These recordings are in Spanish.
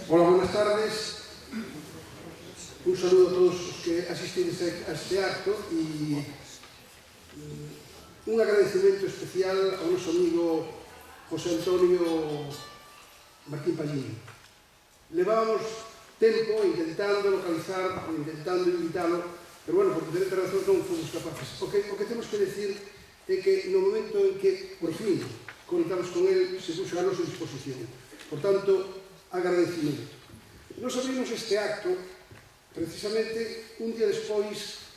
Hola, buenas tardes. Un saludo a todos os que asistides a este acto e un agradecimento especial ao noso amigo José Antonio Martín Pallín. Levábamos tempo intentando localizar, intentando invitalo, pero bueno, por diferentes razóns non fomos capaces. O que temos que decir é que no momento en que, por fin, conectamos con él, se puxo a nosa disposición. Por tanto, agradecimento. Nos abrimos este acto precisamente un día despois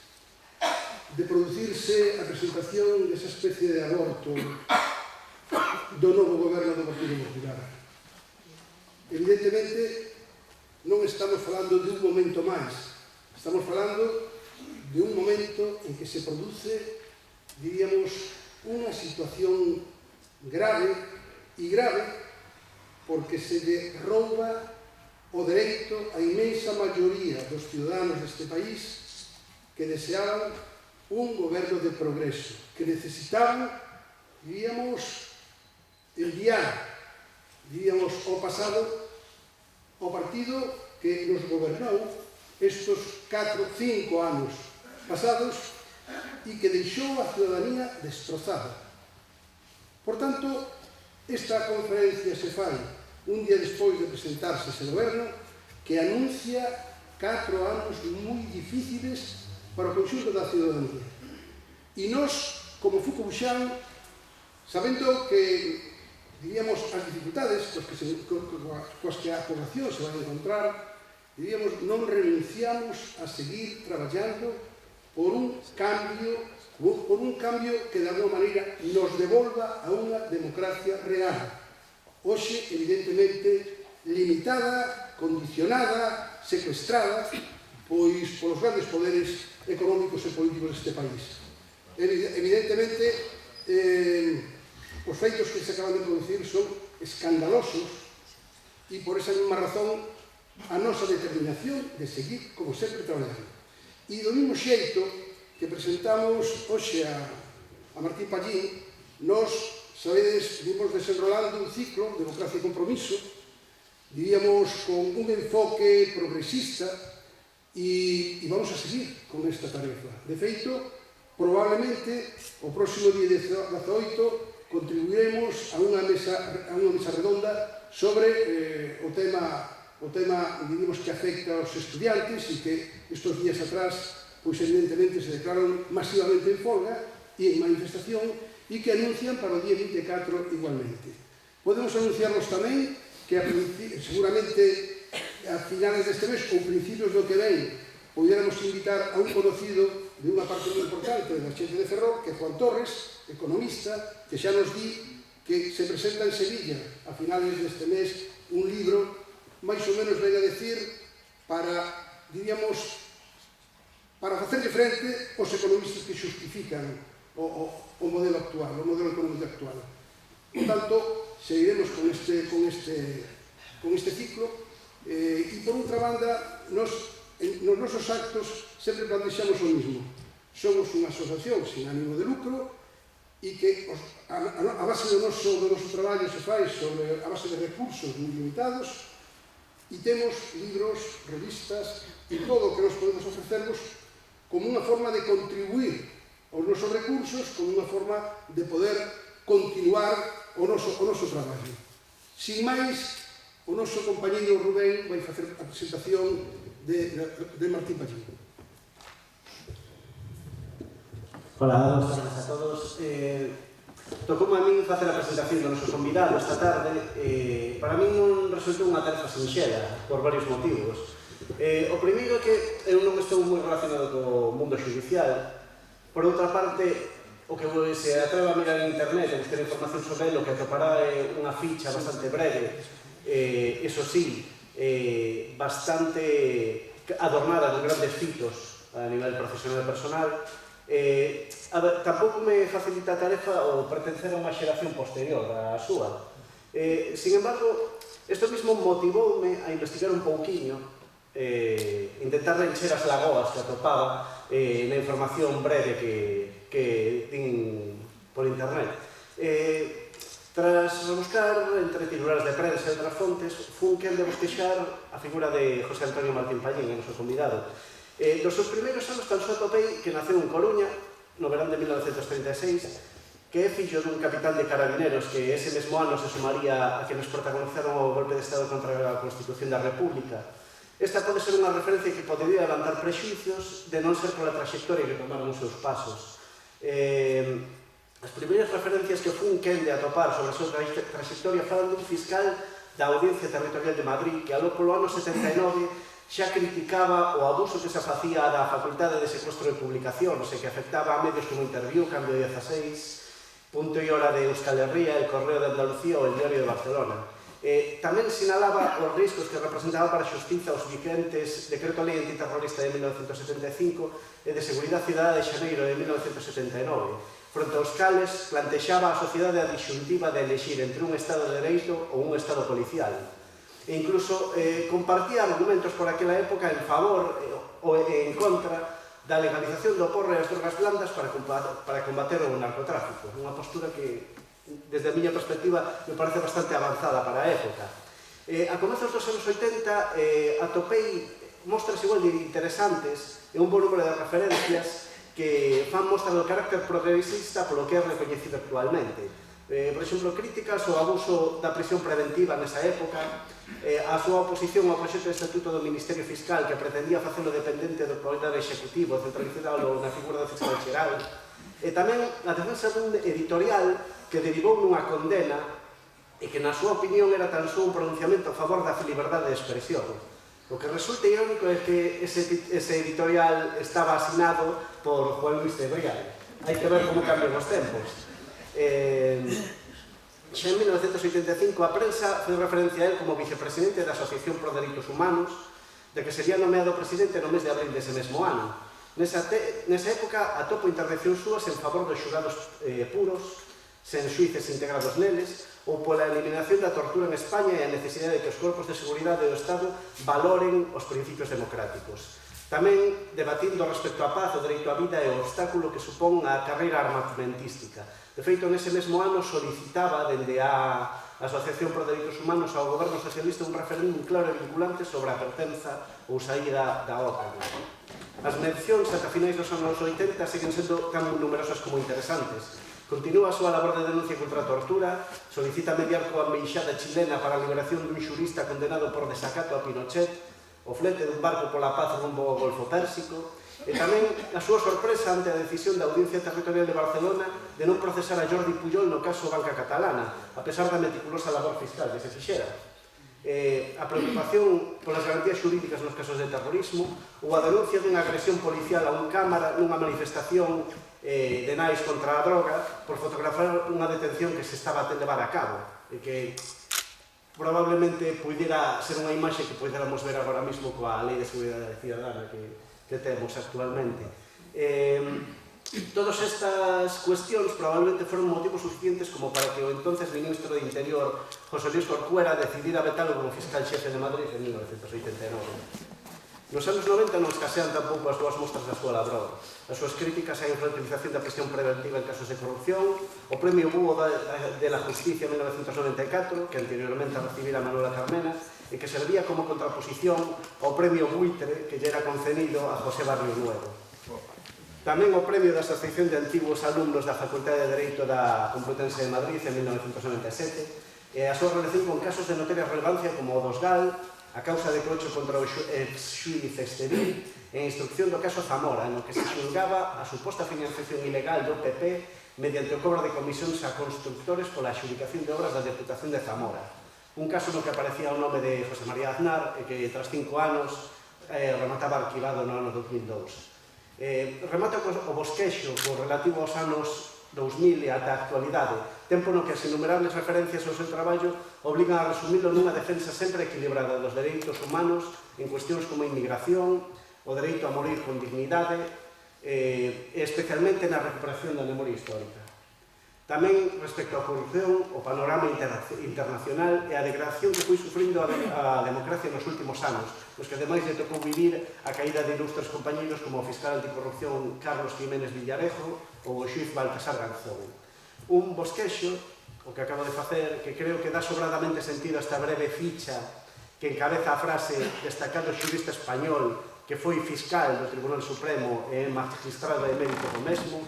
de producirse a presentación desa especie de aborto do novo goberno do Partido Popular. Evidentemente, non estamos falando de un momento máis, estamos falando de un momento en que se produce, diríamos, unha situación grave e grave porque se lle rouba o dereito á inmensa maioría dos ciudadanos deste país que deseaban un goberno de progreso, que necesitaban, diríamos, enviar, diríamos, ao pasado o partido que nos gobernou estes 4, 5 anos pasados e que deixou a ciudadanía destrozada. Por tanto, esta conferencia se fai un día despois de presentarse ese goberno que anuncia 4 anos moi difíciles para o conxunto da ciudadanía. E nós, como Fucubuxán, sabendo que, diríamos, as dificultades coas que a población se vai encontrar, diríamos, non renunciamos a seguir traballando por un cambio que de alguma maneira nos devolva a unha democracia real. Hoxe, evidentemente, limitada, condicionada, secuestrada, pois polos grandes poderes económicos e políticos deste país. Evidentemente, os feitos que se acaban de producir son escandalosos e por esa mesma razón a nosa determinación de seguir, como sempre, traballando. E do mesmo xeito que presentamos hoxe a Martín Pallín, nós, sabedes, vimos desenrolando un ciclo, Democracia e Compromiso, diríamos, con un enfoque progresista e vamos a seguir con esta tarefa. De feito, probablemente, o próximo día 18 contribuiremos a unha mesa redonda sobre o tema, diríamos, que afecta aos estudiantes e que estes días atrás, pois evidentemente se declararon masivamente en folga e en manifestación e que anuncian para o día 24 igualmente. Podemos anunciarnos tamén que seguramente a finales deste mes ou principios do que ven poderamos invitar a un conocido de unha parte moi importante da xente de Ferrol, que é Juan Torres, economista, que xa nos di que se presenta en Sevilla a finales deste mes un libro máis ou menos ven a decir para, diríamos, para facerlle frente aos economistas que xustifican o modelo actual, o modelo económico actual. Por tanto, seguiremos con este ciclo e, por outra banda, nos nosos actos sempre plantexamos o mismo. Somos unha asociación sin ánimo de lucro e que a base do noso traballo se fai sobre a base de recursos moi limitados e temos libros, revistas e todo o que nos podemos ofrecernos como unha forma de contribuir aos nosos recursos, como unha forma de poder continuar o noso traballo. Sin máis, o noso compañeiro Rubén vai facer a presentación de Martín Pallín. Hola, boas tardes a todos. Tocoume a min facer a presentación do noso convidado esta tarde. Para min non resultou unha tarefa sinxela, por varios motivos. O primeiro é que eu non estou moi relacionado co mundo judicial. Por outra parte, o que se atreva a mirar en internet e buscar información sobre ele, o que atopará é unha ficha bastante breve, eso sí, bastante adornada con grandes fitos a nivel profesional e personal. Tampouco me facilita a tarefa o pertencer a unha xeración posterior á súa. Sin embargo, Isto mesmo motivoume a investigar un pouquiño, intentar encher as lagoas que atopaba na información breve que din por internet. Tras rebuscar entre titulares de prensa e outras fontes, fun quen de bosquexar a figura de José Antonio Martín Pallín, o noso convidado. Dos seus primeiros anos tan só atopei que naceu en Coruña, no verán de 1936, que é fillo dun capitán de carabineros que ese mesmo ano se sumaría a quienes protagonizaron o golpe de Estado contra a Constitución da República. Esta pode ser unha referencia que podería levantar prexuicios de non ser pola trayectoria que tomaron os seus pasos. As primeiras referencias que fun quen de atopar sobre a súa trayectoria falan dun fiscal da Audiencia Territorial de Madrid que aló polo ano 79 xa criticaba o abuso que se facía da facultade de secuestro de publicacións e que afectaba a medios como Interviú, Cambio 16, Punto e Hora de Euskal Herria, El Correo de Andalucía ou El Diario de Barcelona. Tamén sinalaba os riscos que representaba para a xustiza os vigentes Decreto Lei Antiterrorista de 1975 e de Seguridade Cidadá de Xaneiro de 1979, fronte aos cales plantexaba a sociedade a disyuntiva de elegir entre un Estado de Dereito ou un Estado policial. E incluso compartía argumentos por aquela época en favor ou en contra da legalización do porro e as drogas blandas para combater o narcotráfico. Unha postura que, desde a miña perspectiva, me parece bastante avanzada para a época. A comezos dos anos 80 atopei mostras igual de interesantes e un bon número de referencias que fan mostra do carácter progresista polo que é recoñecido actualmente. Por exemplo, críticas ao abuso da prisión preventiva nesa época, a súa oposición ao proxecto de estatuto do Ministerio Fiscal que pretendía facelo dependente do Poder Executivo, centralizado na figura do fiscal xeral, e tamén a defensa dun editorial que derivou nunha condena e que na súa opinión era tan só un pronunciamento a favor da liberdade de expresión. O que resulta irónico é que ese editorial estaba asinado por Juan Luis Cebrián. Hai que ver como cambian os tempos. Xa en 1985 a prensa foi referencia a él como vicepresidente da Asociación Pro Dereitos Humanos, de que sería nomeado presidente no mes de abril dese mesmo ano. Nesa época atopo intervencións súas en favor dos xurados puros, sen xuíces integrados neles, ou pola eliminación da tortura en España e a necesidade de que os corpos de seguridade do Estado valoren os principios democráticos. Tamén debatindo respecto á paz, o dereito á vida e o obstáculo que supón a carreira armamentística. De feito, nese mesmo ano solicitaba dende a Asociación Pro Dereitos Humanos ao Goberno Socialista un referéndum claro e vinculante sobre a pertenza ou saída da OTAN. As mencións ata finais dos anos 80 seguen sendo tan numerosas como interesantes. Continúa a súa labor de denuncia contra a tortura, solicita mediar coa embaixada chilena para a liberación dun xurista condenado por desacato a Pinochet, o flete dun barco pola paz rumbo ao Golfo Pérsico, e tamén a súa sorpresa ante a decisión da Audiencia Territorial de Barcelona de non procesar a Jordi Pujol no caso Banca Catalana, a pesar da meticulosa labor fiscal que se fixera. A preocupación polas garantías xurídicas nos casos de terrorismo ou a denuncia dunha agresión policial a un cámara nunha manifestación de nais contra a droga por fotografar unha detención que se estaba a levar a cabo e que probablemente puidera ser unha imaxe que puidéramos ver agora mesmo coa Lei de Seguridade Cidadana que temos actualmente. Todas estas cuestións probablemente foron motivos suficientes como para que o entonces ministro de Interior, José Luis Corcuera, decidira vetalo como fiscal xefe de Madrid en 1989. Nos anos 90 non escasean tampouco as dúas mostras da súa labor. As súas críticas á infrautilización da prisión preventiva en casos de corrupción, o Premio Búho de la Justicia en 1994, que anteriormente recibira Manuela Carmena, e que servía como contraposición ao Premio Buitre, que lle era concedido a José Barrio Nuevo. Tamén o Premio da Asociación de Antiguos Alumnos da Facultade de Dereito da Complutense de Madrid en 1997, e a súa relación con casos de notoria relevancia como o dos GAL, a causa de cocho contra o ex-xuíz Exteril e a instrucción do caso Zamora, no que se xulgaba a suposta financiación ilegal do PP mediante o cobro de comisións a constructores pola adxudicación de obras da Deputación de Zamora. Un caso no que aparecía o nome de José María Aznar e que tras 5 anos remataba arquivado no ano 2002. Remata o bosquexo co relativo aos anos 2000 e ata a actualidade, tempo no que as innumerables referencias ao seu traballo obligan a resumilo nunha defensa sempre equilibrada dos dereitos humanos en cuestións como a inmigración, o dereito a morir con dignidade e especialmente na recuperación da memoria histórica. Tamén, respecto á corrupción, o panorama internacional e a degradación que foi sufrindo a democracia nos últimos anos, nos que ademais lle tocou vivir a caída de ilustres compañeiros como o fiscal anticorrupción Carlos Jiménez Villarejo ou o xuiz Baltasar Garzón. Un bosquexo, o que acabo de facer, que creo que dá sobradamente sentido a esta breve ficha que encabeza a frase destacado xurista español que foi fiscal do Tribunal Supremo e magistrado emérito do mesmo,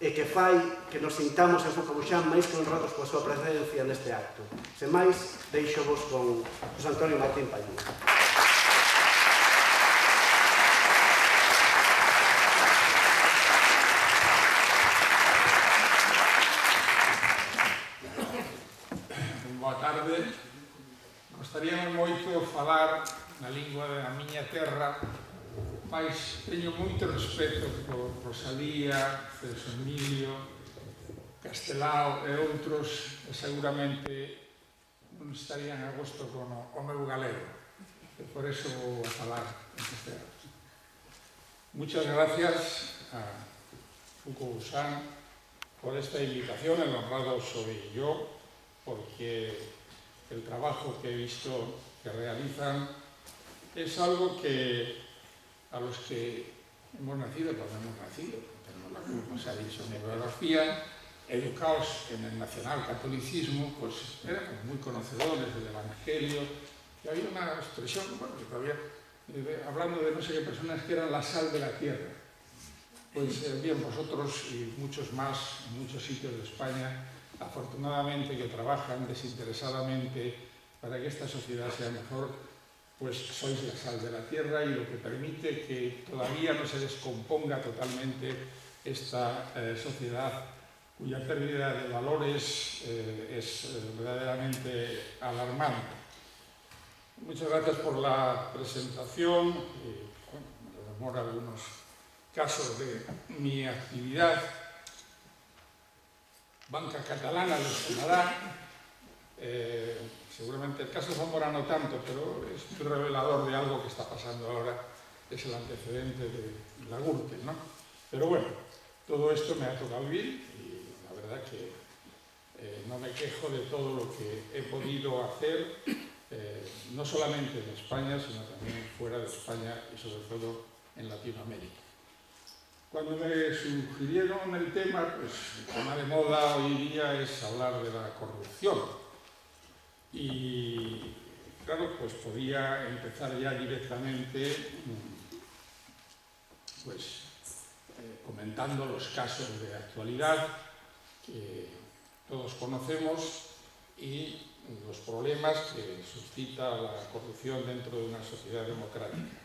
e que fai que nos sintamos en Focabuxán máis que honrados coa súa presencia neste acto. Sen máis, deixo vos con José Antonio Martín Pallín. Boa tarde. Gostaríame moito falar na lingua da miña terra, mas teño moito respeto por Rosalía, Celso Emilio, Castelao e outros que seguramente non estarían a gosto con o meu galego, e por eso vou a falar en castellano. Muchas gracias a Focabuxán por esta invitación, el honrado soy yo, porque el trabajo que he visto que realizan es algo que a los que hemos nacido, cuando hemos nacido, tenemos la culpa, se ha dicho en biografía, educados en el nacionalcatolicismo, pues éramos muy conocedores del Evangelio, y había una expresión, bueno, que todavía, hablando de no sé qué personas que eran la sal de la tierra. Pues bien, vosotros y muchos más en muchos sitios de España, afortunadamente que trabajan desinteresadamente para que esta sociedad sea mejor, pues sois la sal de la tierra y lo que permite que todavía no se descomponga totalmente esta sociedad cuya pérdida de valores es verdaderamente alarmante. Muchas gracias por la presentación. Bueno, me rememora algunos casos de mi actividad. Banca Catalana de Canadá. Seguramente el caso Zamora no tanto, pero es muy revelador de algo que está pasando ahora, es el antecedente de la Gürtel, ¿no? Pero bueno, todo esto me ha tocado vivir y la verdad que no me quejo de todo lo que he podido hacer, no solamente en España, sino también fuera de España y sobre todo en Latinoamérica. Cuando me sugirieron el tema, pues el tema de moda hoy día es hablar de la corrupción. Y claro, pues podía empezar ya directamente pues, comentando los casos de actualidad que todos conocemos y los problemas que suscita la corrupción dentro de una sociedad democrática.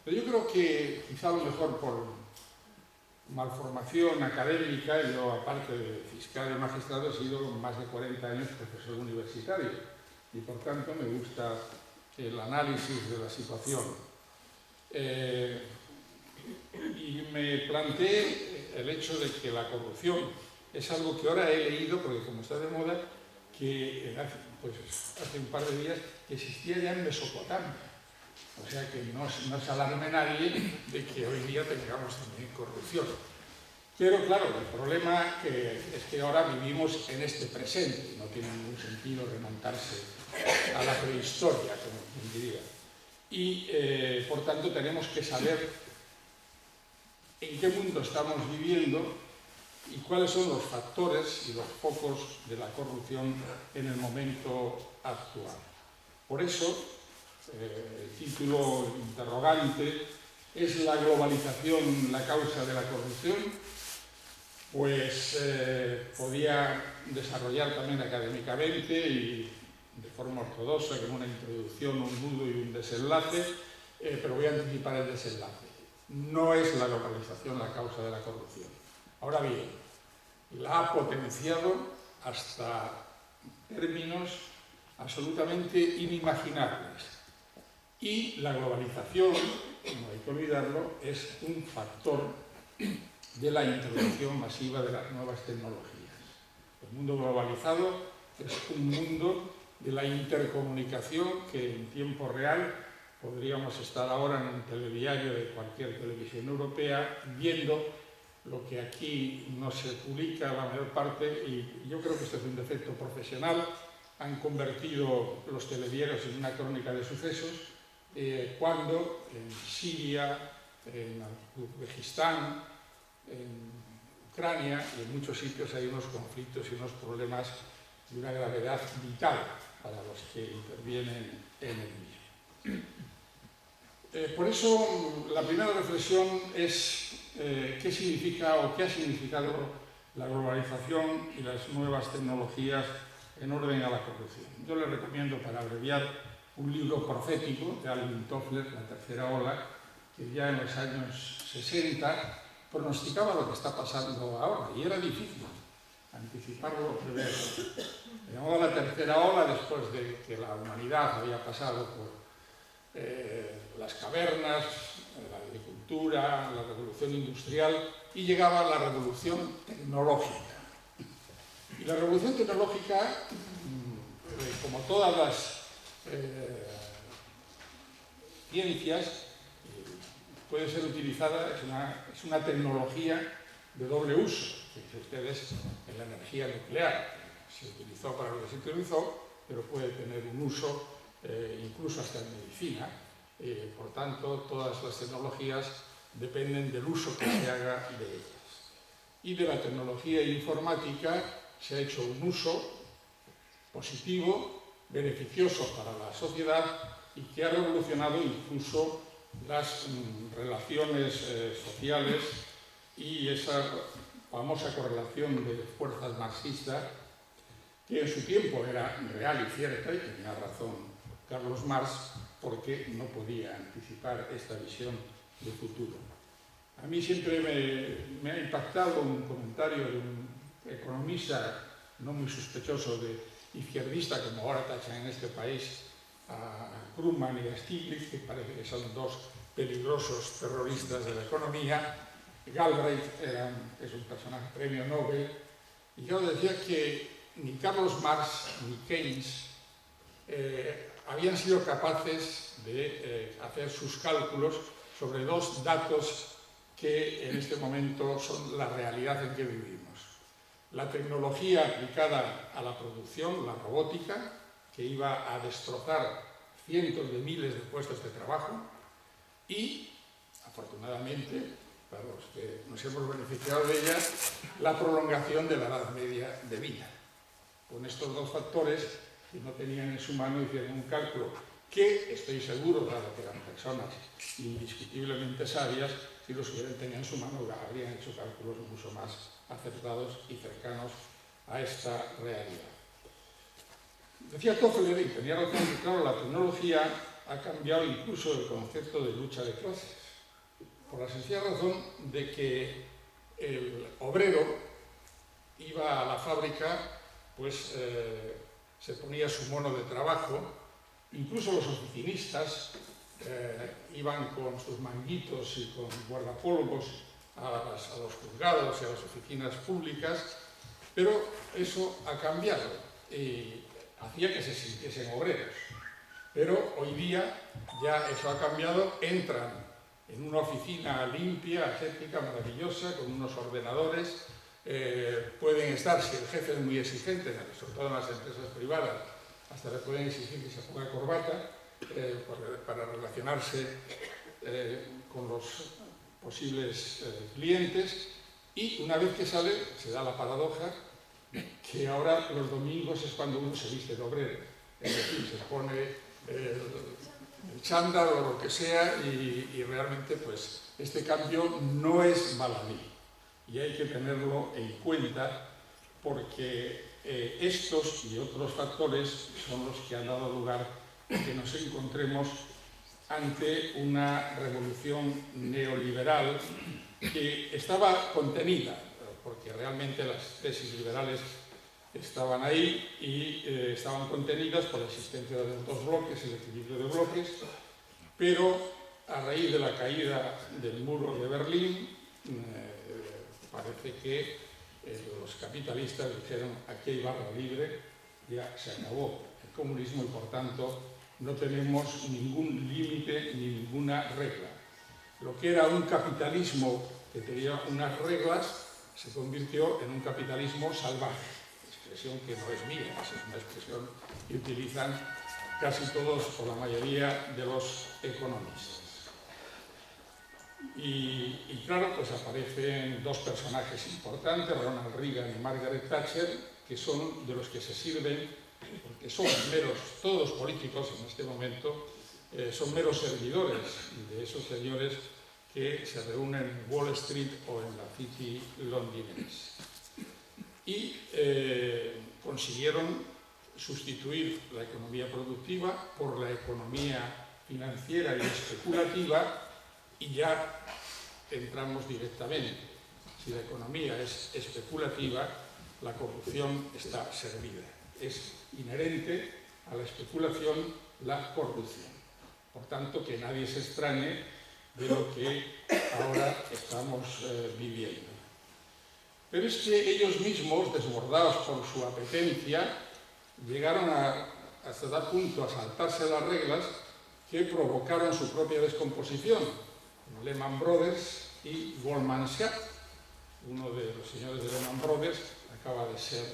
Pero yo creo que quizá a lo mejor por malformación académica, yo aparte de fiscal y magistrado he sido más de 40 años profesor universitario y por tanto me gusta el análisis de la situación. Y me planteé el hecho de que la corrupción es algo que ahora he leído, porque como está de moda, que hace un par de días que existía ya en Mesopotamia. O sea que no se alarme nadie de que hoy día tengamos también corrupción. Pero claro, el problema es que ahora vivimos en este presente, no tiene ningún sentido remontarse a la prehistoria, como quien diría. Y por tanto tenemos que saber en qué mundo estamos viviendo y cuáles son los factores y los focos de la corrupción en el momento actual. Por eso, el título interrogante ¿es la globalización la causa de la corrupción? Pues podía desarrollar también académicamente y de forma ortodoxa, con una introducción, un nudo y un desenlace, pero voy a anticipar el desenlace. No es la globalización la causa de la corrupción. Ahora bien, la ha potenciado hasta términos absolutamente inimaginables. Y la globalización, no hay que olvidarlo, es un factor de la introducción masiva de las nuevas tecnologías. El mundo globalizado es un mundo de la intercomunicación que en tiempo real podríamos estar ahora en un telediario de cualquier televisión europea viendo lo que aquí no se publica la mayor parte, y yo creo que esto es un defecto profesional, han convertido los telediarios en una crónica de sucesos, cuando en Siria, en Uzbekistán, en Ucrania y en muchos sitios hay unos conflictos y unos problemas de una gravedad vital para los que intervienen en el mismo. Por eso, la primera reflexión es qué significa o qué ha significado la globalización y las nuevas tecnologías en orden a la corrupción. Yo les recomiendo, para abreviar, un libro profético de Alvin Toffler, La tercera ola, que ya en los años 60 pronosticaba lo que está pasando ahora, y era difícil anticiparlo, preverlo. Se llamaba La tercera ola después de que la humanidad había pasado por las cavernas, la agricultura, la revolución industrial, y llegaba la revolución tecnológica. Y la revolución tecnológica, como todas las ciencias, puede ser utilizada, es una tecnología de doble uso. Fíjense ustedes en la energía nuclear, se utilizó para lo que se utilizó, pero puede tener un uso incluso hasta en medicina. Por tanto, todas las tecnologías dependen del uso que se haga de ellas. Y de la tecnología informática se ha hecho un uso positivo, beneficioso para la sociedad y que ha revolucionado incluso las relaciones sociales y esa famosa correlación de fuerzas marxistas, que en su tiempo era real y cierta, y tenía razón Carlos Marx, porque no podía anticipar esta visión de futuro. A mí siempre me ha impactado un comentario de un economista no muy sospechoso de izquierdista, como ahora tachan en este país a Krugman y a Stiglitz, que parece que son dos peligrosos terroristas de la economía. Galbraith es un personaje premio Nobel, y yo decía que ni Carlos Marx ni Keynes habían sido capaces de hacer sus cálculos sobre dos datos que en este momento son la realidad en que vivimos. La tecnología aplicada a la producción, la robótica, que iba a destrozar cientos de miles de puestos de trabajo, y, afortunadamente, para los que nos hemos beneficiado de ella, la prolongación de la edad media de vida. Con estos dos factores, que no tenían en su mano, hicieron un cálculo que, estoy seguro, dado que eran personas indiscutiblemente sabias, si los hubieran tenido en su mano, habrían hecho cálculos mucho más acertados y cercanos a esta realidad. Decía Toffler, y tenía razón, que claro, la tecnología ha cambiado incluso el concepto de lucha de clases, por la sencilla razón de que el obrero iba a la fábrica, pues se ponía su mono de trabajo, incluso los oficinistas iban con sus manguitos y con guardapolvos a los juzgados y a las oficinas públicas, pero eso ha cambiado y hacía que se sintiesen obreros. Pero hoy día ya eso ha cambiado, entran en una oficina limpia, aséptica, maravillosa, con unos ordenadores, pueden estar, si el jefe es muy exigente, sobre todo en las empresas privadas, hasta le pueden exigir que se ponga corbata para relacionarse con los posibles clientes, y una vez que sale se da la paradoja que ahora los domingos es cuando uno se viste de obrero, es decir, se pone el chándal o lo que sea, y realmente pues este cambio no es baladí y hay que tenerlo en cuenta, porque estos y otros factores son los que han dado lugar a que nos encontremos ante una revolución neoliberal que estaba contenida, porque realmente las tesis liberales estaban ahí y estaban contenidas por la existencia de los dos bloques, el equilibrio de bloques, pero a raíz de la caída del muro de Berlín parece que los capitalistas dijeron: aquí hay barra libre, ya se acabó el comunismo y por tanto no tenemos ningún límite ni ninguna regla. Lo que era un capitalismo que tenía unas reglas, se convirtió en un capitalismo salvaje. Expresión que no es mía, es una expresión que utilizan casi todos o la mayoría de los economistas. Y claro, pues aparecen dos personajes importantes, Ronald Reagan y Margaret Thatcher, que son de los que se sirven, porque son meros, todos los políticos en este momento, son meros servidores de esos señores que se reúnen en Wall Street o en la City londinense. Y consiguieron sustituir la economía productiva por la economía financiera y especulativa, y ya entramos directamente. Si la economía es especulativa, la corrupción está servida. Es inherente a la especulación la corrupción. Por tanto, que nadie se extrañe de lo que ahora estamos viviendo. Pero es que ellos mismos, desbordados por su apetencia, llegaron hasta tal punto a saltarse las reglas que provocaron su propia descomposición. Lehman Brothers y Goldman Sachs. Uno de los señores de Lehman Brothers acaba de ser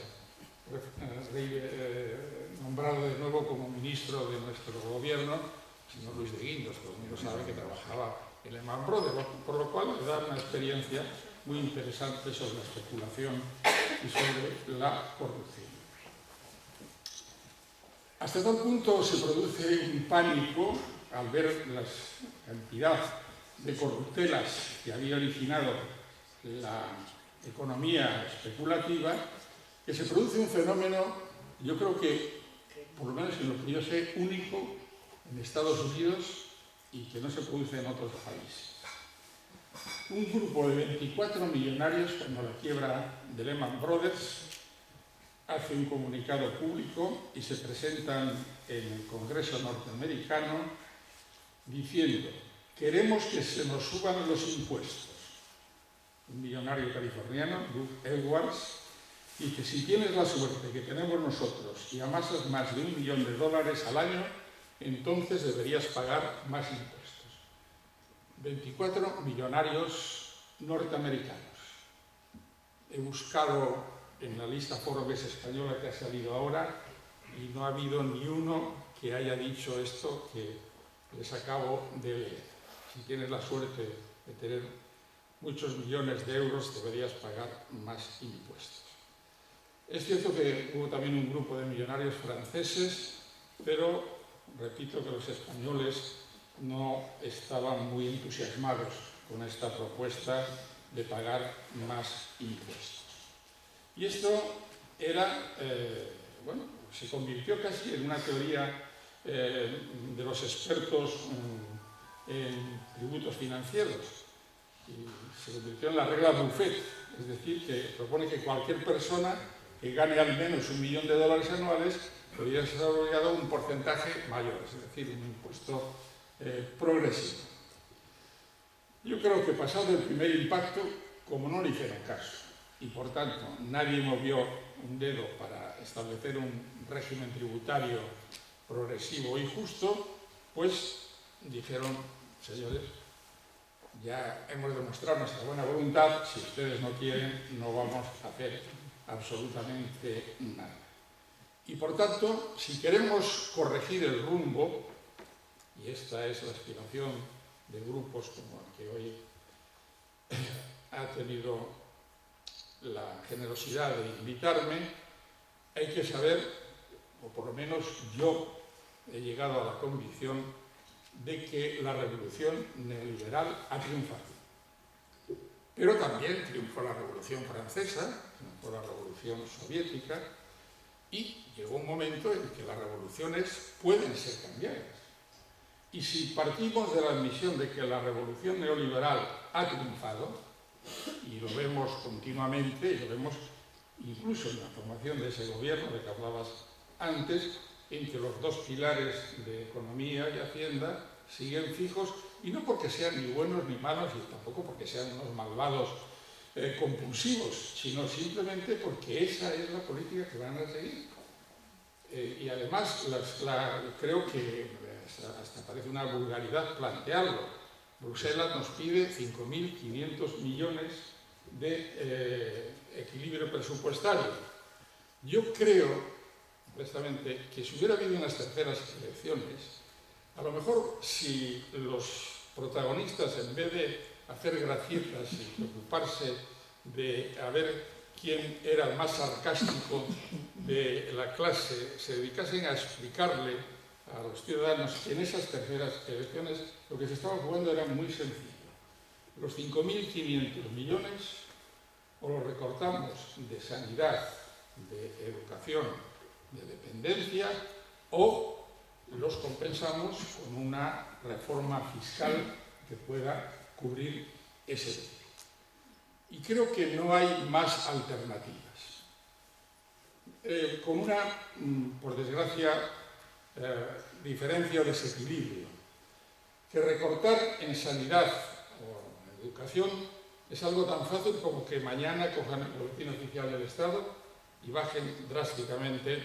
nombrado de nuevo como ministro de nuestro gobierno, el señor Luis de Guindos, todo el mundo sabe que trabajaba en Lehman Brothers, por lo cual le da una experiencia muy interesante sobre la especulación y sobre la corrupción. Hasta tal punto se produce un pánico al ver la cantidad de corruptelas que había originado la economía especulativa, que se produce un fenómeno, yo creo que, por lo menos en lo que yo sé, único en Estados Unidos y que no se produce en otros países. Un grupo de 24 millonarios, cuando la quiebra de Lehman Brothers, hace un comunicado público y se presentan en el Congreso norteamericano diciendo: queremos que se nos suban los impuestos. Un millonario californiano, Doug Edwards, dice: si tienes la suerte que tenemos nosotros y amasas más de $1 millón al año, entonces deberías pagar más impuestos. 24 millonarios norteamericanos. He buscado en la lista Forbes española que ha salido ahora y no ha habido ni uno que haya dicho esto que les acabo de leer. Si tienes la suerte de tener muchos millones de euros, deberías pagar más impuestos. Es cierto que hubo también un grupo de millonarios franceses, pero repito que los españoles no estaban muy entusiasmados con esta propuesta de pagar más impuestos. Y esto era, se convirtió casi en una teoría de los expertos en tributos financieros, y se convirtió en la regla Buffett, es decir, que propone que cualquier persona que gane al menos $1 millón anuales debería ser obligado a un porcentaje mayor, es decir, un impuesto progresivo. Yo creo que pasado el primer impacto, como no le hicieron caso, y por tanto nadie movió un dedo para establecer un régimen tributario progresivo y justo, pues dijeron: señores, ya hemos demostrado nuestra buena voluntad, si ustedes no quieren, no vamos a hacer absolutamente nada. Y por tanto, si queremos corregir el rumbo, y esta es la aspiración de grupos como el que hoy ha tenido la generosidad de invitarme, hay que saber, o por lo menos yo he llegado a la convicción de que la revolución neoliberal ha triunfado. Pero también triunfó la Revolución Francesa, triunfó la Revolución Soviética, y llegó un momento en que las revoluciones pueden ser cambiadas. Y si partimos de la admisión de que la revolución neoliberal ha triunfado, y lo vemos continuamente, y lo vemos incluso en la formación de ese gobierno de que hablabas antes, en que los dos pilares de economía y hacienda siguen fijos, y no porque sean ni buenos ni malos, y tampoco porque sean unos malvados compulsivos, sino simplemente porque esa es la política que van a seguir. Y además creo que hasta parece una vulgaridad plantearlo, Bruselas nos pide 5.500 millones de equilibrio presupuestario. Yo creo, honestamente, que si hubiera habido unas terceras elecciones, a lo mejor si los protagonistas, en vez de hacer gracietas y preocuparse de a ver quién era el más sarcástico de la clase, se dedicasen a explicarle a los ciudadanos que en esas terceras elecciones lo que se estaba jugando era muy sencillo. Los 5.500 millones o los recortamos de sanidad, de educación, de dependencia, o los compensamos con una reforma fiscal que pueda cubrir ese déficit. Y creo que no hay más alternativas. Con una, por desgracia, diferencia o desequilibrio, que recortar en sanidad o en educación es algo tan fácil como que mañana cojan el boletín oficial del Estado y bajen drásticamente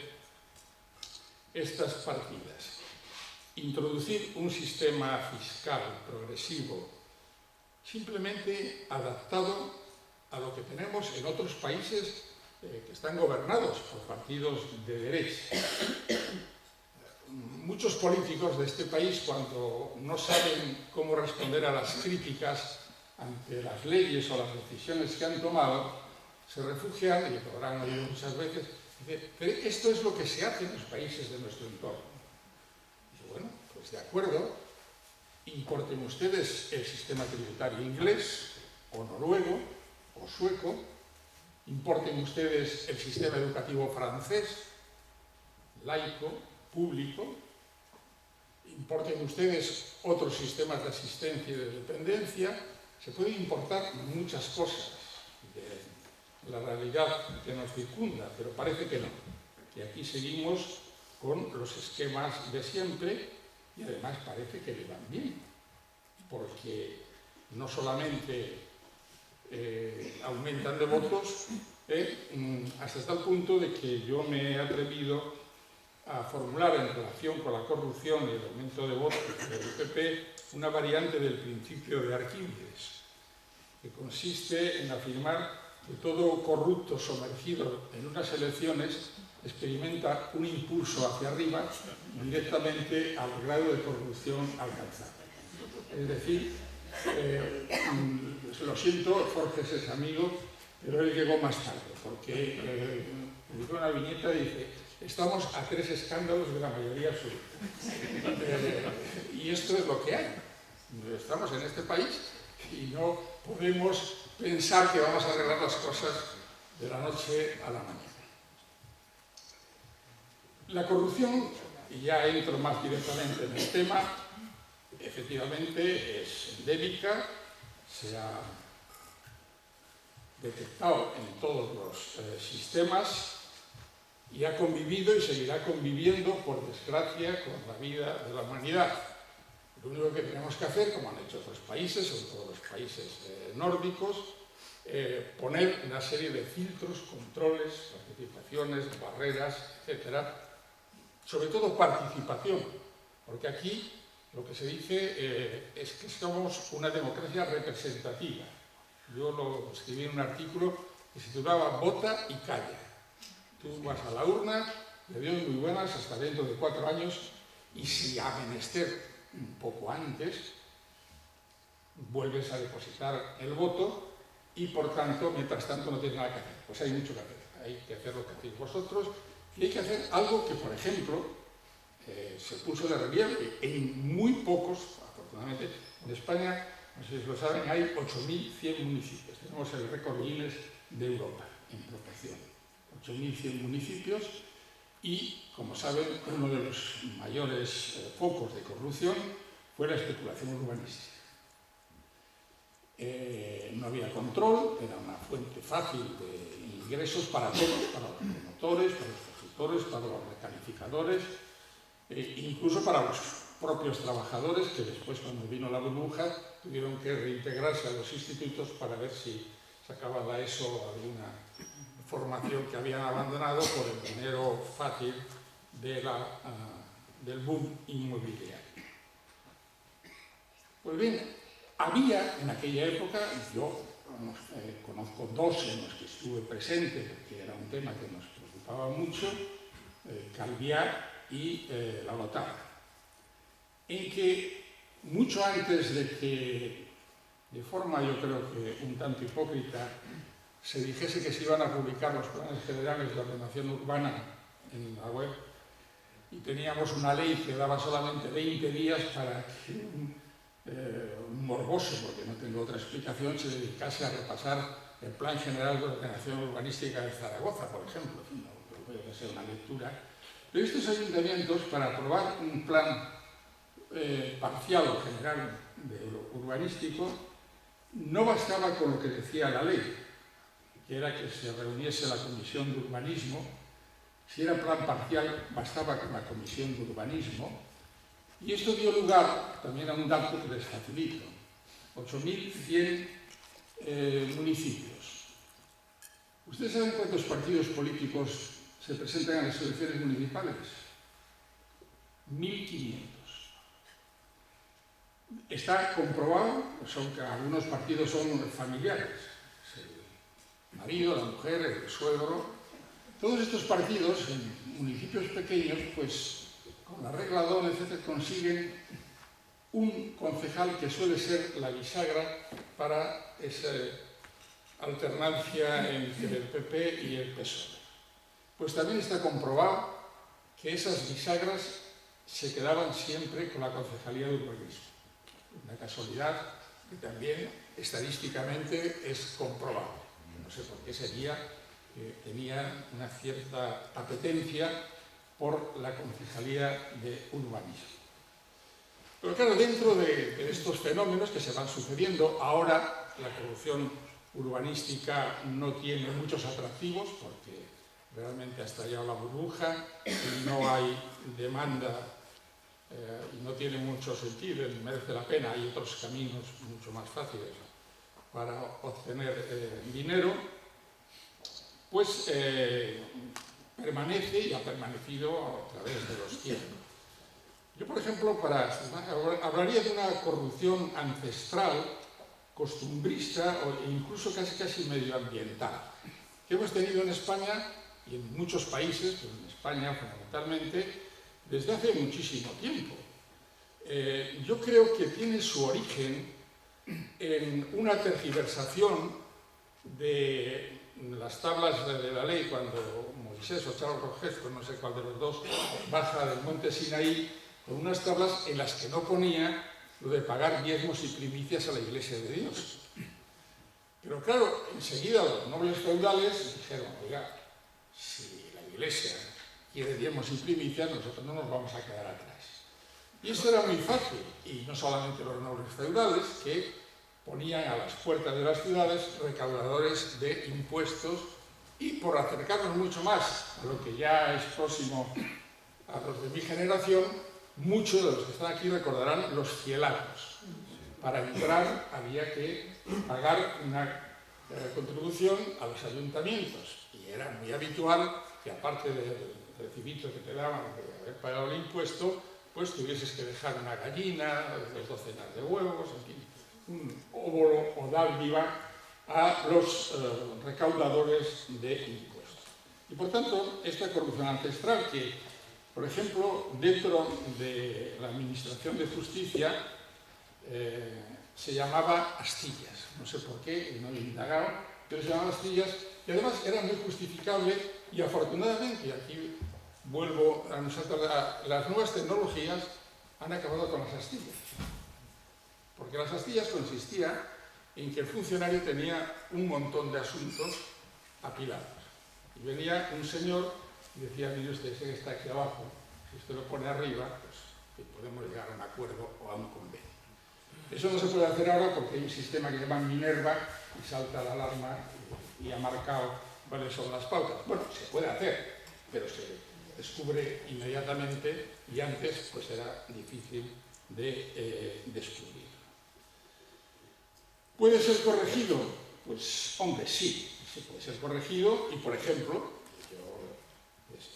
estas partidas. Introducir un sistema fiscal progresivo simplemente adaptado a lo que tenemos en otros países que están gobernados por partidos de derecha. Muchos políticos de este país, cuando no saben cómo responder a las críticas ante las leyes o las decisiones que han tomado, se refugian, y lo habrán oído muchas veces, dicen, pero esto es lo que se hace en los países de nuestro entorno. Y bueno, pues de acuerdo, importen ustedes el sistema tributario inglés, o noruego, o sueco, importen ustedes el sistema educativo francés, laico, público, importen ustedes otros sistemas de asistencia y de dependencia, se pueden importar muchas cosas de la realidad que nos circunda, pero parece que no, que aquí seguimos con los esquemas de siempre y además parece que le van bien, porque no solamente aumentan de votos, hasta tal punto de que yo me he atrevido a formular en relación con la corrupción y el aumento de votos del PP una variante del principio de Arquímedes, que consiste en afirmar que todo corrupto sumergido en unas elecciones experimenta un impulso hacia arriba directamente al grado de corrupción alcanzado. Es decir, lo siento, Forges es amigo, pero él llegó más tarde, porque publicó una viñeta y dice: estamos a 3 escándalos de la mayoría absoluta. Y esto es lo que hay. Estamos en este país y no podemos pensar que vamos a arreglar las cosas de la noche a la mañana. La corrupción, y ya entro más directamente en el tema, efectivamente es endémica, se ha detectado en todos los sistemas y ha convivido y seguirá conviviendo, por desgracia, con la vida de la humanidad. Lo único que tenemos que hacer, como han hecho otros países, sobre todo los países nórdicos, poner una serie de filtros, controles, participaciones, barreras, etcétera. Sobre todo participación, porque aquí lo que se dice es que somos una democracia representativa. Yo lo escribí en un artículo que se titulaba Vota y calla. Tú vas a la urna, le dio muy buenas hasta dentro de 4 años, y si ha menester un poco antes, vuelves a depositar el voto y, por tanto, mientras tanto no tienes nada que hacer. Pues hay mucho que hacer. Hay que hacer lo que hacéis vosotros y hay que hacer algo que, por ejemplo, se puso de relieve en muy pocos, afortunadamente, en España, no sé si lo saben, hay 8.100 municipios. Tenemos el récord Guinness de Europa en proporción. 8.100 municipios y, como saben, uno de los mayores focos de corrupción fue la especulación urbanística. No había control, era una fuente fácil de ingresos para todos, para los promotores, para los constructores, para los recalificadores, incluso para los propios trabajadores que después, cuando vino la burbuja, tuvieron que reintegrarse a los institutos para ver si sacaban la ESO o alguna formación que habían abandonado por el dinero fácil del boom inmobiliario. Pues bien, Había en aquella época, yo conozco dos en los que estuve presente, porque era un tema que nos preocupaba mucho, Calviá y la Lotada, en que mucho antes de que, de forma yo creo que un tanto hipócrita, se dijese que se iban a publicar los planes generales de ordenación urbana en la web, y teníamos una ley que daba solamente 20 días para que un morboso, porque no tengo otra explicación, se dedicase a repasar el Plan General de Ordenación Urbanística de Zaragoza, por ejemplo. No puede ser una lectura. Pero estos ayuntamientos, para aprobar un plan parcial o general urbanístico, no bastaba con lo que decía la ley, que era que se reuniese la Comisión de Urbanismo. Si era plan parcial, bastaba con la Comisión de Urbanismo. Y esto dio lugar también a un dato que les facilito. 8.100 municipios. ¿Ustedes saben cuántos partidos políticos se presentan en las elecciones municipales? 1.500. Está comprobado, que algunos partidos son familiares. El marido, la mujer, el suegro. Todos estos partidos, en municipios pequeños, pues con la regla doble, etc., consiguen un concejal que suele ser la bisagra para esa alternancia entre el PP y el PSOE. Pues también está comprobado que esas bisagras se quedaban siempre con la concejalía de urbanismo. Una casualidad que también estadísticamente es comprobable. No sé por qué sería que tenía una cierta apetencia por la concejalía de urbanismo. Pero claro, dentro de estos fenómenos que se van sucediendo, ahora la corrupción urbanística no tiene muchos atractivos porque realmente ha estallado la burbuja y no hay demanda y no tiene mucho sentido, ni merece la pena. Hay otros caminos mucho más fáciles para obtener dinero, pues permanece y ha permanecido a través de los tiempos. Yo, por ejemplo, hablaría de una corrupción ancestral, costumbrista e incluso casi medioambiental, que hemos tenido en España y en muchos países, pero en España fundamentalmente, desde hace muchísimo tiempo. Yo creo que tiene su origen en una tergiversación de las tablas de la ley cuando Moisés o Charles Rogesco, no sé cuál de los dos, baja del monte Sinaí con unas tablas en las que no ponía lo de pagar diezmos y primicias a la Iglesia de Dios. Pero claro, enseguida los nobles feudales dijeron, oiga, si la Iglesia quiere diezmos y primicias, nosotros no nos vamos a quedar atrás. Y esto era muy fácil, y no solamente los nobles feudales, que ponían a las puertas de las ciudades recaudadores de impuestos, y por acercarnos mucho más a lo que ya es próximo a los de mi generación, muchos de los que están aquí recordarán los fielatos. Para entrar había que pagar una contribución a los ayuntamientos, y era muy habitual que aparte del recibito que te daban de haber pagado el impuesto, pues tuvieses que dejar una gallina, 2 docenas de huevos, en fin, un óvulo o dádiva a los recaudadores de impuestos. Y por tanto, esta corrupción ancestral que, por ejemplo, dentro de la Administración de Justicia se llamaba astillas, no sé por qué, no he indagado, pero se llamaba astillas y además era muy justificable y afortunadamente, y aquí vuelvo a nosotros, las nuevas tecnologías han acabado con las astillas. Porque las astillas consistían en que el funcionario tenía un montón de asuntos apilados. Y venía un señor y decía, mire usted, ese que está aquí abajo, si usted lo pone arriba, pues podemos llegar a un acuerdo o a un convenio. Eso no se puede hacer ahora porque hay un sistema que se llama Minerva y salta la alarma y ha marcado cuáles son las pautas. Bueno, se puede hacer, pero se descubre inmediatamente y antes pues era difícil de descubrir. ¿Puede ser corregido? Pues, hombre, sí, puede ser corregido y, por ejemplo,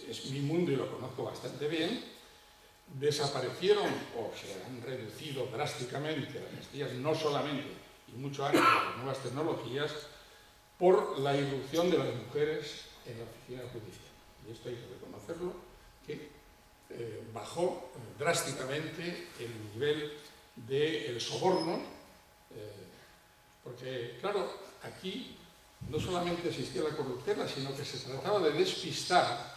es mi mundo y lo conozco bastante bien, desaparecieron o se han reducido drásticamente las Castillas, no solamente y mucho antes de las nuevas tecnologías, por la irrupción de las mujeres en la oficina judicial. Y esto hay que reconocerlo, que bajó drásticamente el nivel del soborno, porque, claro, aquí no solamente existía la corruptela, sino que se trataba de despistar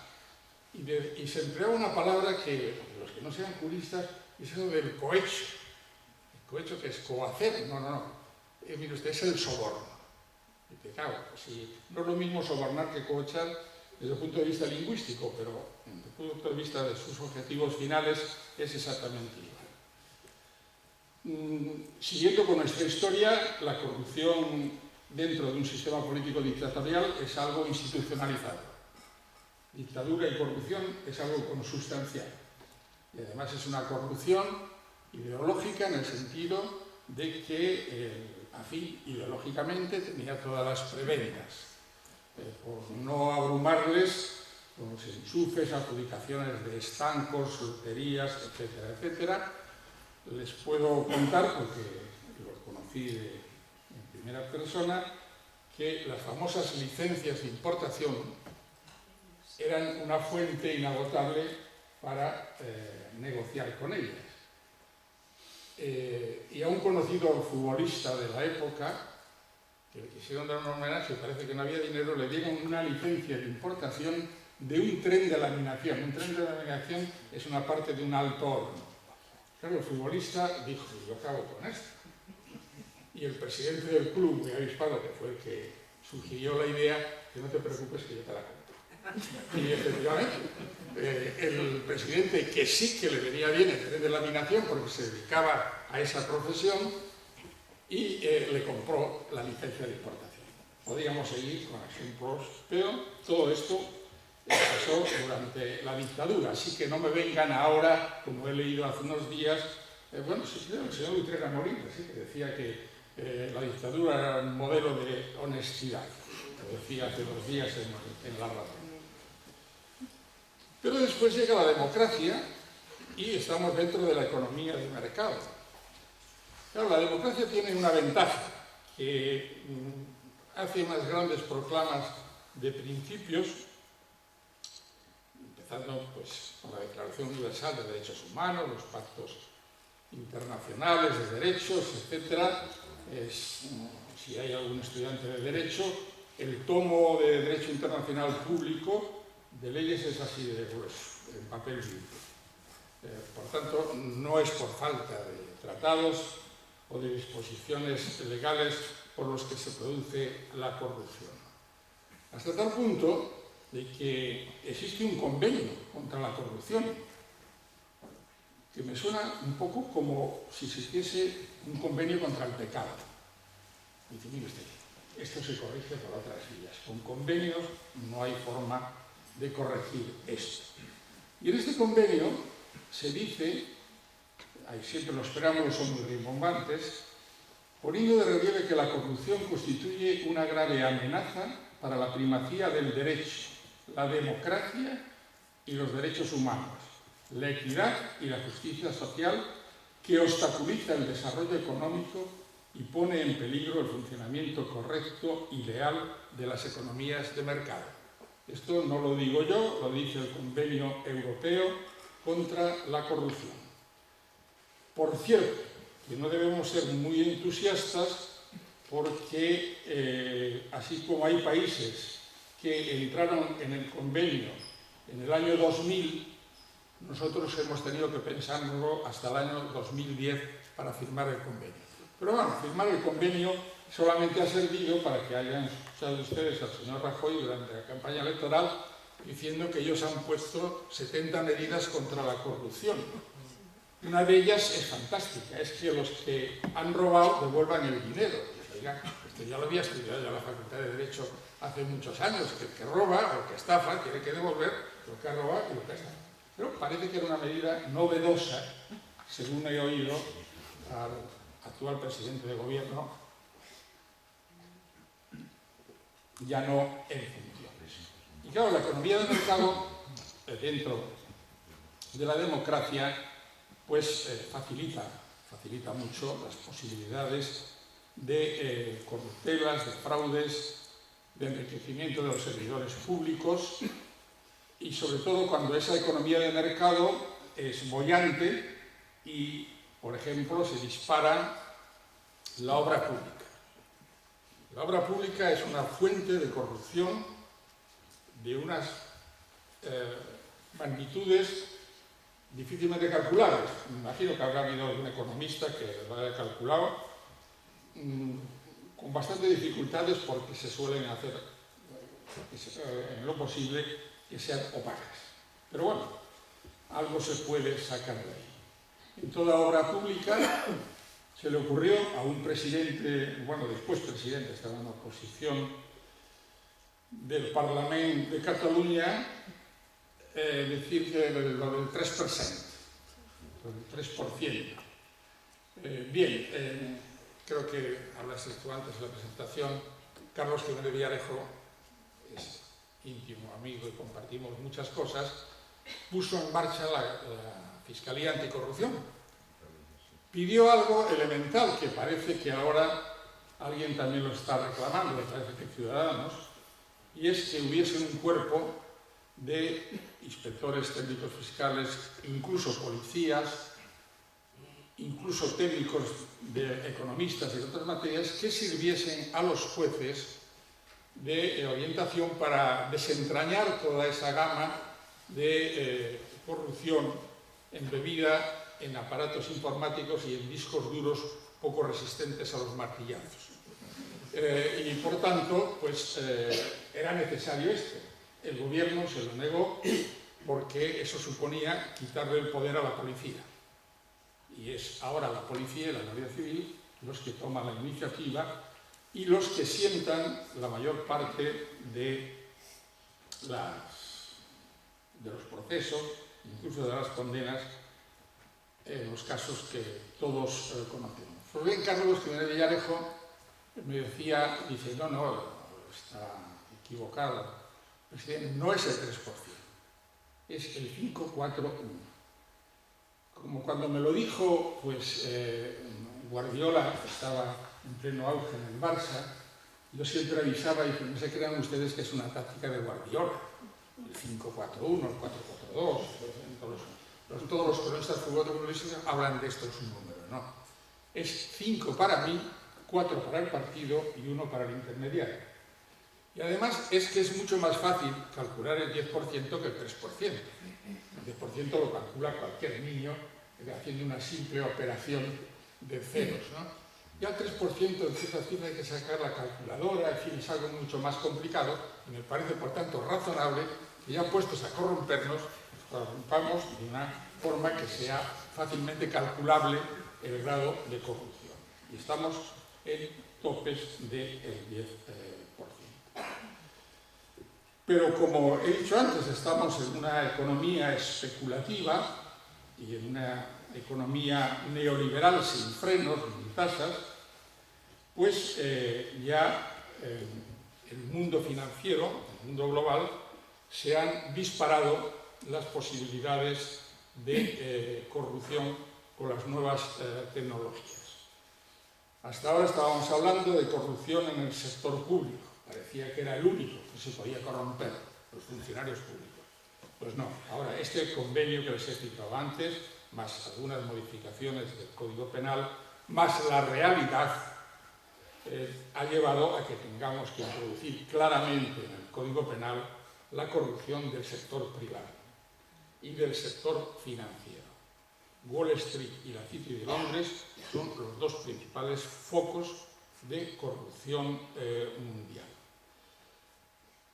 y se empleaba una palabra que, los que no sean juristas, es eso del cohecho. El cohecho, que es cohacer, no. Mire usted, es el soborno. Y que, claro, si no es lo mismo sobornar que cohechar desde el punto de vista lingüístico, pero desde el punto de vista de sus objetivos finales es exactamente igual. Siguiendo con nuestra historia, la corrupción dentro de un sistema político dictatorial es algo institucionalizado. Dictadura y corrupción es algo consustancial. Y además es una corrupción ideológica en el sentido de que ideológicamente tenía todas las prebendas. Por no abrumarles con los enchufes, adjudicaciones de estancos, loterías, etcétera, etcétera. Les puedo contar, porque los conocí en primera persona, que las famosas licencias de importación eran una fuente inagotable para negociar con ellas. Y a un conocido futbolista de la época, que le quisieron dar un homenaje, parece que no había dinero, le dieron una licencia de importación de un tren de laminación. Un tren de laminación es una parte de un alto horno. Claro, el futbolista dijo, yo acabo con esto. Y el presidente del club, muy avispado, que fue el que sugirió la idea, que no te preocupes que yo te la compro. Y efectivamente, el presidente, que sí que le venía bien el tren de laminación porque se dedicaba a esa profesión, y le compró la licencia de importación. Podríamos seguir con ejemplos, pero todo esto pasó durante la dictadura, así que no me vengan ahora, como he leído hace unos días, bueno, sí, el señor Utrera Molina, sí, que decía que la dictadura era un modelo de honestidad, lo decía hace 2 días en La Razón. Pero después llega la democracia y estamos dentro de la economía de mercado. Claro, la democracia tiene una ventaja, que hace unas grandes proclamas de principios, empezando pues, con la Declaración Universal de Derechos Humanos, los pactos internacionales de derechos, etc. Si hay algún estudiante de Derecho, el tomo de Derecho Internacional Público de leyes es así de grueso, en papel limpio. Por tanto, no es por falta de tratados o de disposiciones legales por los que se produce la corrupción. Hasta tal punto de que existe un convenio contra la corrupción, que me suena un poco como si existiese un convenio contra el pecado. Y dice, mire usted, esto se corrige por otras vías. Con convenios no hay forma de corregir esto. Y en este convenio se dice, ahí siempre los preámbulos son muy rimbombantes, poniendo de relieve que la corrupción constituye una grave amenaza para la primacía del derecho, la democracia y los derechos humanos, la equidad y la justicia social, que obstaculiza el desarrollo económico y pone en peligro el funcionamiento correcto y leal de las economías de mercado. Esto no lo digo yo, lo dice el Convenio Europeo contra la Corrupción. Por cierto, que no debemos ser muy entusiastas porque así como hay países que entraron en el convenio en el año 2000, nosotros hemos tenido que pensarlo hasta el año 2010 para firmar el convenio. Pero bueno, firmar el convenio solamente ha servido para que hayan escuchado ustedes al señor Rajoy durante la campaña electoral diciendo que ellos han puesto 70 medidas contra la corrupción. Una de ellas es fantástica, es que los que han robado devuelvan el dinero. Oiga, esto ya lo había estudiado yo en la Facultad de Derecho hace muchos años, que el que roba o el que estafa tiene que devolver lo que ha robado y lo que ha estafado. Pero parece que era una medida novedosa, según he oído al actual presidente de gobierno, ya no en funciones. Y claro, la economía de mercado, dentro de la democracia, pues facilita mucho las posibilidades de corruptelas, de fraudes, de enriquecimiento de los servidores públicos y sobre todo cuando esa economía de mercado es boyante y, por ejemplo, se dispara la obra pública. La obra pública es una fuente de corrupción de unas magnitudes difícilmente calculables. Me imagino que habrá habido algún economista que lo haya calculado con bastantes dificultades porque se suelen hacer en lo posible que sean opacas. Pero bueno, algo se puede sacar de ahí. En toda obra pública se le ocurrió a un presidente, bueno, después presidente, estaba en oposición del Parlamento de Cataluña, decir que lo del 3%, lo del 3%. Bien, creo que hablaste tú antes de la presentación. Carlos Jiménez Villarejo es íntimo amigo y compartimos muchas cosas. Puso en marcha la Fiscalía Anticorrupción. Pidió algo elemental que parece que ahora alguien también lo está reclamando, me parece que Ciudadanos, y es que hubiese un cuerpo de inspectores técnicos fiscales, incluso policías, incluso técnicos de economistas y de otras materias, que sirviesen a los jueces de orientación para desentrañar toda esa gama de corrupción embebida en aparatos informáticos y en discos duros poco resistentes a los martillazos. Y por tanto, pues era necesario esto. El gobierno se lo negó porque eso suponía quitarle el poder a la policía. Y es ahora la policía y la Guardia Civil los que toman la iniciativa y los que sientan la mayor parte de los procesos, incluso de las condenas, en los casos que todos conocemos. Pues bien, Carlos Jiménez Villarejo me decía, dice, no, está equivocado. Presidente, no es el 3%, es el 541. Como cuando me lo dijo, pues Guardiola, que estaba en pleno auge en el Barça, yo siempre avisaba y dije, no se crean ustedes que es una táctica de Guardiola, el 541, el 442, todos los cronistas futbolistas hablan de esto, es un número, no. Es 5 para mí, 4 para el partido y 1 para el intermediario. Y además es que es mucho más fácil calcular el 10% que el 3%. El 10% lo calcula cualquier niño haciendo una simple operación de ceros, ¿no? Y al 3% en ciertas cifras hay que sacar la calculadora, en fin, es algo mucho más complicado y me parece, por tanto, razonable que ya puestos a corrompernos, corrompamos de una forma que sea fácilmente calculable el grado de corrupción. Y estamos en topes del 10%. Pero como he dicho antes, estamos en una economía especulativa y en una economía neoliberal sin frenos ni tasas, pues ya el mundo financiero, el mundo global, se han disparado las posibilidades de corrupción con las nuevas tecnologías. Hasta ahora estábamos hablando de corrupción en el sector público. Parecía que era el único que se podía corromper, los funcionarios públicos. Pues no, ahora este convenio que les he citado antes, más algunas modificaciones del Código Penal, más la realidad, ha llevado a que tengamos que introducir claramente en el Código Penal la corrupción del sector privado y del sector financiero. Wall Street y la City de Londres son los dos principales focos de corrupción mundial.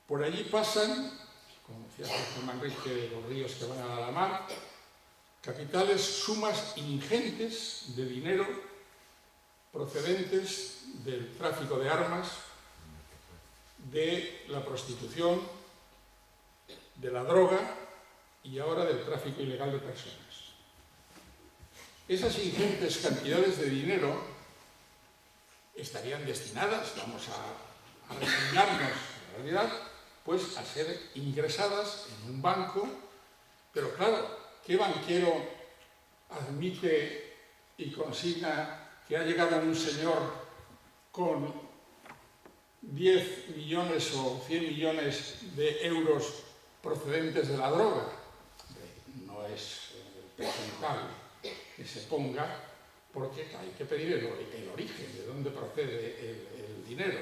Por allí pasan, como decía Jorge Manrique, los ríos que van a la mar, capitales, sumas ingentes de dinero procedentes del tráfico de armas, de la prostitución, de la droga y ahora del tráfico ilegal de personas. Esas ingentes cantidades de dinero estarían destinadas, vamos a resignarnos en realidad, pues a ser ingresadas en un banco, pero claro, ¿qué banquero admite y consigna que ha llegado un señor con 10 millones o 100 millones de euros procedentes de la droga? No es presentable que se ponga, porque hay que pedir el origen, de dónde procede el dinero.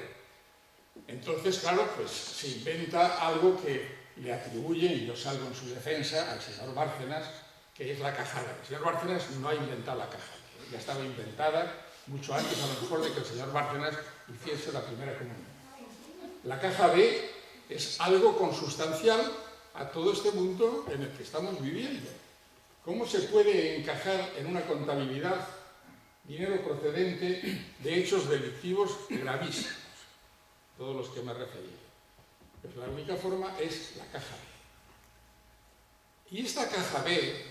Entonces, claro, pues se inventa algo que le atribuye, y yo salgo en su defensa, al señor Bárcenas, que es la caja B. El señor Bárcenas no ha inventado la caja B, ya estaba inventada mucho antes, a lo mejor, de que el señor Bárcenas hiciese la primera comunión. La caja B es algo consustancial a todo este mundo en el que estamos viviendo. ¿Cómo se puede encajar en una contabilidad dinero procedente de hechos delictivos gravísimos? Todos los que me he referido. Pues la única forma es la caja B. Y esta caja B,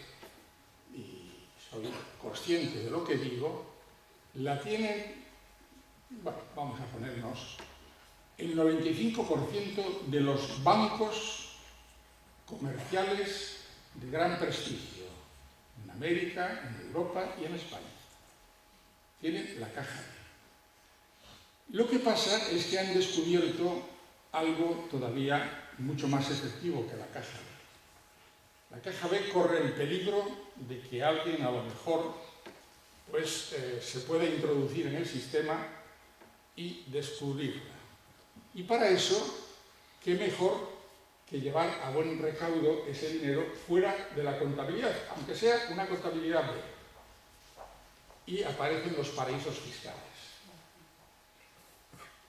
y soy consciente de lo que digo, la tienen, bueno, vamos a ponernos, el 95% de los bancos comerciales de gran prestigio, en América, en Europa y en España. Tienen la caja B. Lo que pasa es que han descubierto algo todavía mucho más efectivo que la caja B. La caja B corre el peligro de que alguien, a lo mejor, pues se pueda introducir en el sistema y descubrirla. Y para eso, ¿qué mejor que llevar a buen recaudo ese dinero fuera de la contabilidad, aunque sea una contabilidad B? Y aparecen los paraísos fiscales.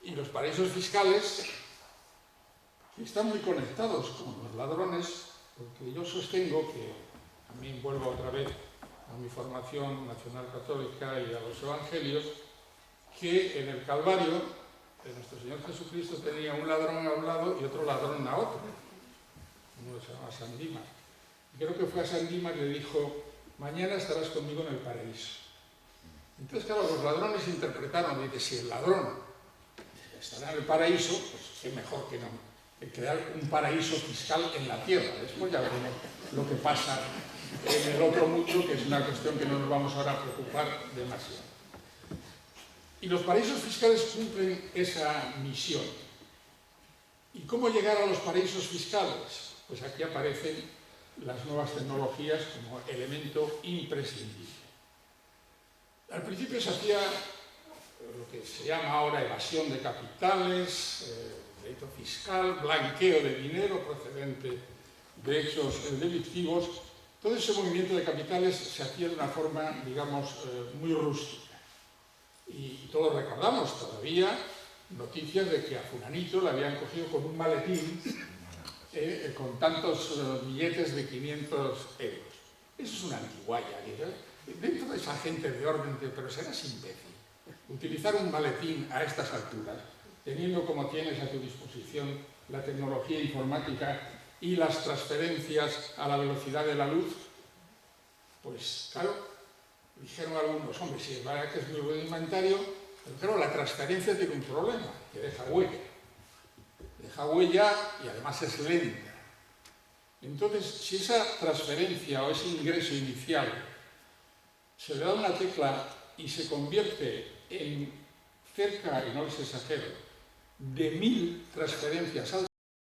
Y los paraísos fiscales, que están muy conectados con los ladrones, porque yo sostengo que, a mí vuelvo otra vez a mi formación nacional católica y a los evangelios, que en el Calvario nuestro Señor Jesucristo tenía un ladrón a un lado y otro ladrón a otro. Uno se llama San Dimas. Y creo que fue a San Dimas y le dijo: mañana estarás conmigo en el paraíso. Entonces, claro, los ladrones interpretaron, dice, si el ladrón estará en el paraíso, pues qué mejor que no, que crear un paraíso fiscal en la tierra. Después ya veremos lo que pasa en el otro mundo, que es una cuestión que no nos vamos ahora a preocupar demasiado. Y los paraísos fiscales cumplen esa misión. ¿Y cómo llegar a los paraísos fiscales? Pues aquí aparecen las nuevas tecnologías como elemento imprescindible. Al principio se hacía lo que se llama ahora evasión de capitales, delito fiscal, blanqueo de dinero procedente de hechos delictivos. Todo ese movimiento de capitales se hacía de una forma, digamos, muy rústica. Y todos recordamos todavía noticias de que a fulanito le habían cogido con un maletín con tantos billetes de 500 euros. Eso es una antigualla. Dentro de esa gente de orden, pero serás imbécil. Utilizar un maletín a estas alturas, teniendo como tienes a tu disposición la tecnología informática y las transferencias a la velocidad de la luz, pues claro, dijeron algunos, hombre, si es verdad que es muy buen inventario, pero claro, la transferencia tiene un problema, que deja huella. Deja huella y además es lenta. Entonces, si esa transferencia o ese ingreso inicial se le da una tecla y se convierte en cerca, y no les exagero, de 1000 transferencias al